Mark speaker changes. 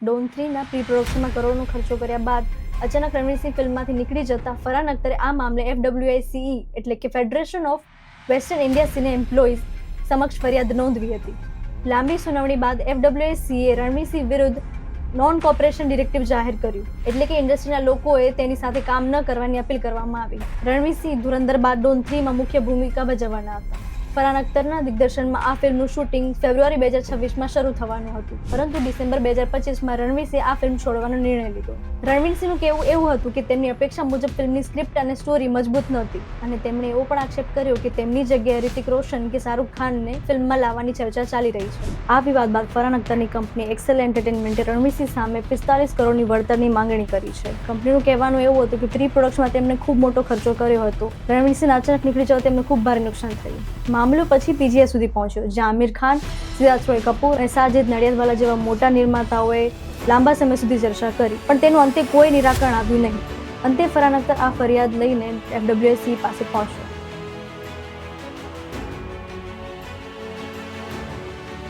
Speaker 1: Don 3ના pre પ્રોડક્શનમાં કરોડનો ખર્ચો કર્યા બાદ અચાનક રણવીરસિંહ ફિલ્મમાંથી નીકળી જતા ફરહાન અખ્તરે આ મામલે FWICE એટલે કે federation of western India cine employees સમક્ષ ફરિયાદ નોંધવી હતી. લાંબી સુનાવણી બાદ FWICE રણવીરસિંહ વિરુદ્ધ નોન કોઓપરેશન ડિરેક્ટિવ જાહેર કર્યું, એટલે કે ઇન્ડસ્ટ્રીના લોકોએ તેની સાથે કામ ન કરવાની અપીલ કરવામાં આવી. રણવીરસિંહ ધુરંધર બાદ ડોન 3માં મુખ્ય ભૂમિકા ભજવવાના હતા. ફરહાન અખ્તરના દિગ્દર્શનમાં આ ફિલ્મનું શૂટિંગ ફેબ્રુઆરી 2026માં શરૂ થવાનું હતું, પરંતુ ડિસેમ્બર 2025માં રણવીરસિંહે આ ફિલ્મ છોડવાનો નિર્ણય લીધો. રણવીરસિંહનું કહેવું એવું હતું કે તેમની અપેક્ષા મુજબ ફિલ્મની સ્ક્રિપ્ટ અને સ્ટોરી મજબૂત નહોતી અને તેમણે એવો પણ આક્ષેપ કર્યો કે તેમની જગ્યાએ રિતિક રોશન કે શાહરૂખ ખાનને ફિલ્મમાં લાવવાની ચર્ચા ચાલી રહી છે. આ વિવાદ બાદ ફરહાન અખ્તરની કંપની એક્સેલ એન્ટરટેનમેન્ટે રણવીરસિંહ સામે 45 કરોડની વળતરની માંગણી કરી છે. કંપનીનું કહેવાનું એવું હતું કે પ્રી પ્રોડક્શનમાં તેમણે ખૂબ મોટો ખર્ચો કર્યો હતો. રણવીરસિંહ અચાનક નીકળી જવા તેમને ખૂબ ભારે નુકસાન થયું. મામલો પછી PGI સુધી પહોંચ્યો, જ્યાં આમિર ખાન, સિદ્ધાર્થ રોય કપૂર અને સાજિદ નડિયાદવાલા જેવા મોટા નિર્માતાઓએ લાંબા સમય સુધી ચર્ચા કરી, પણ તેનું અંતે કોઈ નિરાકરણ આવ્યું નહીં. અંતે ફરહાન અખ્તર આ ફરિયાદ લઈને FWICE પાસે પહોંચ્યો.